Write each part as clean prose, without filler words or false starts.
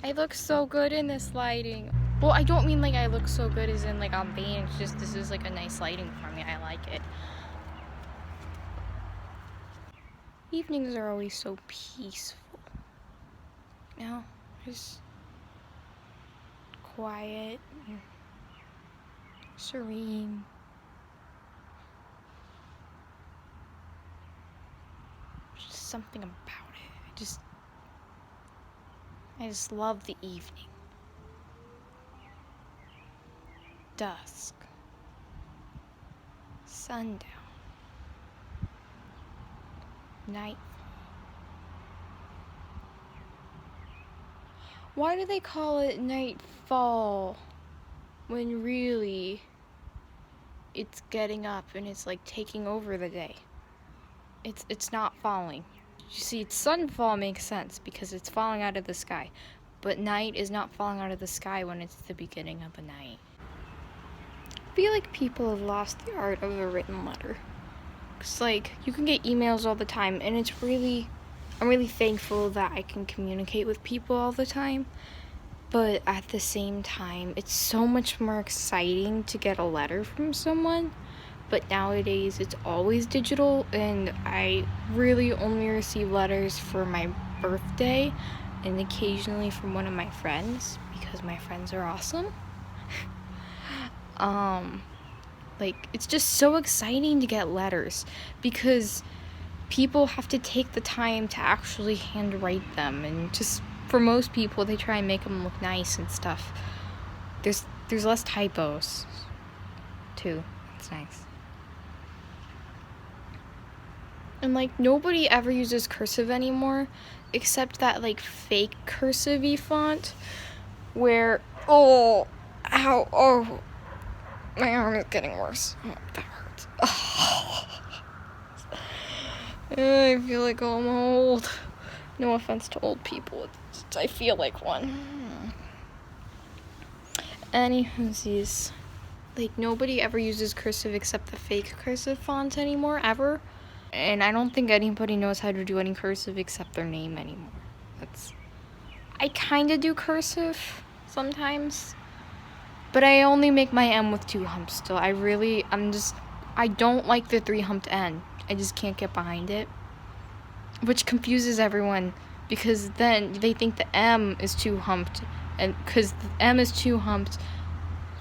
I look so good in this lighting. Well, I don't mean like I look so good as in like I'm vain. It's just this is like a nice lighting for me. I like it. Evenings are always so peaceful. You know, just quiet, and serene. Just something about it. I just love the evening. Dusk. Sundown. Night. Why do they call it nightfall when really it's getting up and it's like taking over the day? It's not falling. You see, sunfall makes sense because it's falling out of the sky, but night is not falling out of the sky when it's the beginning of a night. I feel like people have lost the art of a written letter. It's like you can get emails all the time, and I'm really thankful that I can communicate with people all the time. But at the same time, it's so much more exciting to get a letter from someone. But nowadays, it's always digital, and I really only receive letters for my birthday and occasionally from one of my friends because my friends are awesome. Like, it's just so exciting to get letters because people have to take the time to actually handwrite them, and just for most people, they try and make them look nice and stuff. There's less typos, too. It's nice. And, like, nobody ever uses cursive anymore, except that, like, fake cursive-y font, where, oh, my arm is getting worse. Oh, that hurts. Oh. I feel like I'm old. No offense to old people, I feel like one. Anywhoosies, like, nobody ever uses cursive except the fake cursive font anymore, ever. And I don't think anybody knows how to do any cursive except their name anymore. I kind of do cursive sometimes, but I only make my M with 2 humps still. I don't like the 3-humped N. I just can't get behind it, which confuses everyone because then they think the M is 2-humped, and because the M is 2-humped,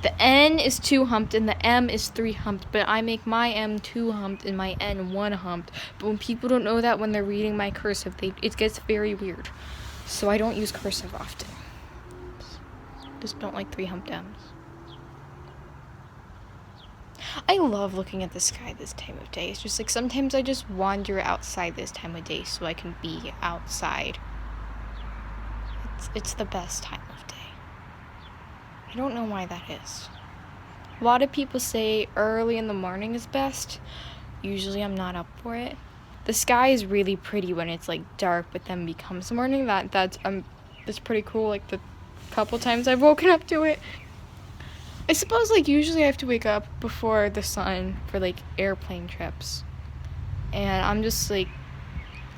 the N is 2-humped and the M is 3-humped, but I make my M 2-humped and my N 1-humped. But when people don't know that when they're reading my cursive, it gets very weird. So I don't use cursive often. Just don't like 3-humped M's. I love looking at the sky this time of day. It's just like sometimes I just wander outside this time of day so I can be outside. It's the best time of day. I don't know why that is. A lot of people say early in the morning is best. Usually I'm not up for it. The sky is really pretty when it's like dark but then becomes morning. That's pretty cool, like the couple times I've woken up to it. I suppose, like, usually I have to wake up before the sun for, like, airplane trips. And I'm just, like,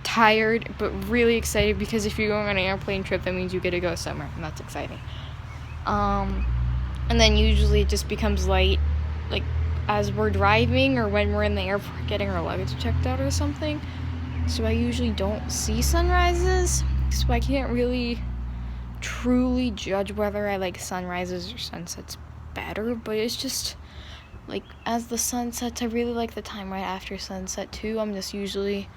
tired, but really excited because if you're going on an airplane trip, that means you get to go somewhere, and that's exciting. And then usually it just becomes light, like, as we're driving or when we're in the airport getting our luggage checked out or something. So I usually don't see sunrises, so I can't really truly judge whether I like sunrises or sunsets better, but it's just like as the sun sets, I really like the time right after sunset too. I'm just usually,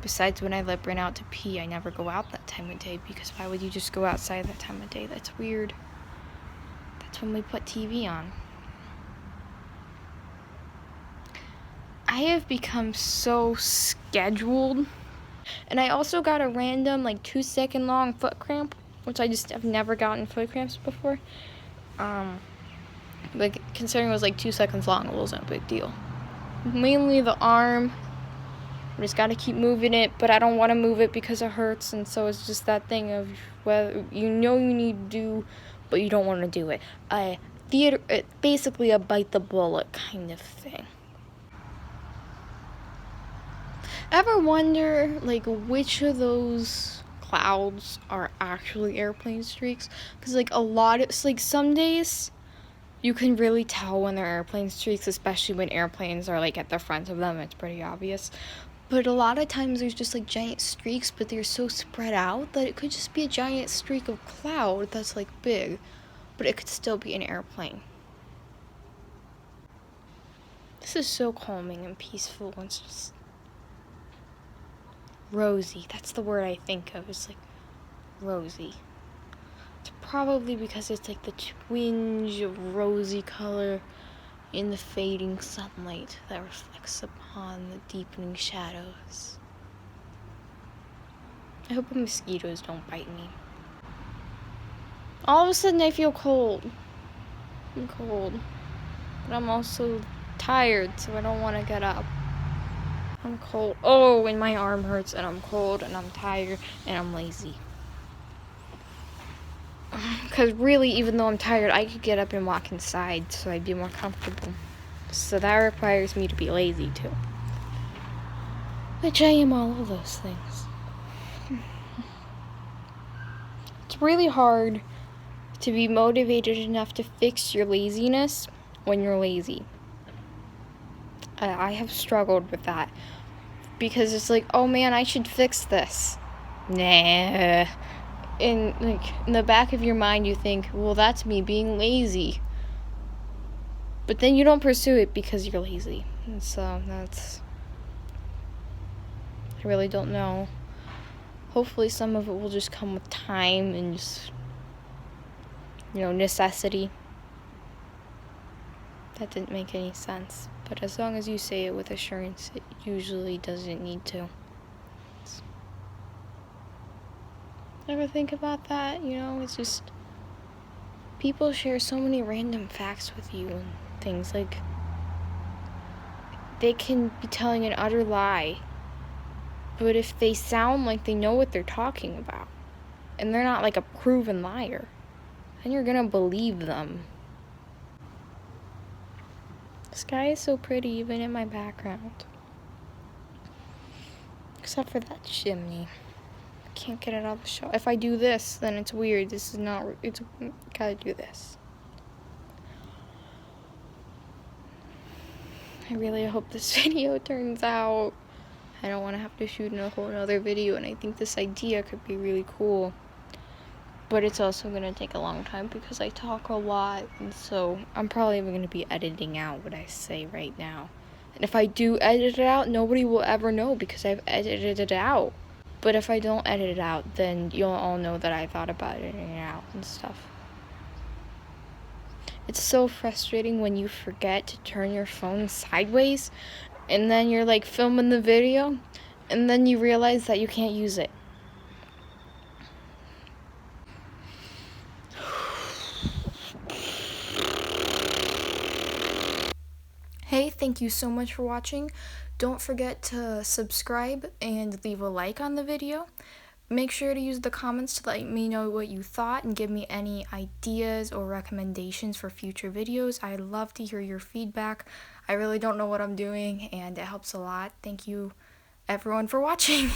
besides when I let run out to pee, I never go out that time of day because why would you just go outside that time of day? That's weird. That's when we put TV on. I have become so scheduled, and I also got a random like 2-second long foot cramp, which I've never gotten foot cramps before. Like, considering it was like 2 seconds long, it wasn't a big deal. Mainly the arm. I just gotta keep moving it, but I don't want to move it because it hurts, and so it's just that thing of whether you know you need to do, but you don't want to do it. Basically a bite the bullet kind of thing. Ever wonder, like, which of those clouds are actually airplane streaks. Because, like, it's like some days you can really tell when they're airplane streaks, especially when airplanes are, like, at the front of them. It's pretty obvious. But a lot of times there's just, like, giant streaks, but they're so spread out that it could just be a giant streak of cloud that's, like, big. But it could still be an airplane. This is so calming and peaceful. It's just rosy. That's the word I think of. It's like rosy. It's probably because it's like the twinge of rosy color in the fading sunlight that reflects upon the deepening shadows. I hope the mosquitoes don't bite me. All of a sudden I feel cold. I'm cold. But I'm also tired, so I don't want to get up. I'm cold. Oh, and my arm hurts, and I'm cold, and I'm tired, and I'm lazy. Because really, even though I'm tired, I could get up and walk inside, so I'd be more comfortable. So that requires me to be lazy, too. Which I am all of those things. It's really hard to be motivated enough to fix your laziness when you're lazy. I have struggled with that. Because it's like, oh man, I should fix this. Nah. In the back of your mind, you think, well, that's me being lazy. But then you don't pursue it because you're lazy. And so I really don't know. Hopefully some of it will just come with time and just, necessity. That didn't make any sense. But as long as you say it with assurance, it usually doesn't need to. Ever think about that? It's just people share so many random facts with you and things like they can be telling an utter lie, but if they sound like they know what they're talking about and they're not like a proven liar, then you're gonna believe them. The sky is so pretty even in my background, except for that chimney. Can't get it out of the shot. If I do this, then it's weird. Gotta do this. I really hope this video turns out. I don't want to have to shoot a whole other video, and I think this idea could be really cool. But it's also going to take a long time because I talk a lot, and so I'm probably even going to be editing out what I say right now. And if I do edit it out, nobody will ever know because I've edited it out. But if I don't edit it out, then you'll all know that I thought about editing it out and stuff. It's so frustrating when you forget to turn your phone sideways, and then you're like filming the video, and then you realize that you can't use it. Hey, thank you so much for watching. Don't forget to subscribe and leave a like on the video. Make sure to use the comments to let me know what you thought and give me any ideas or recommendations for future videos. I love to hear your feedback. I really don't know what I'm doing, and it helps a lot. Thank you, everyone, for watching.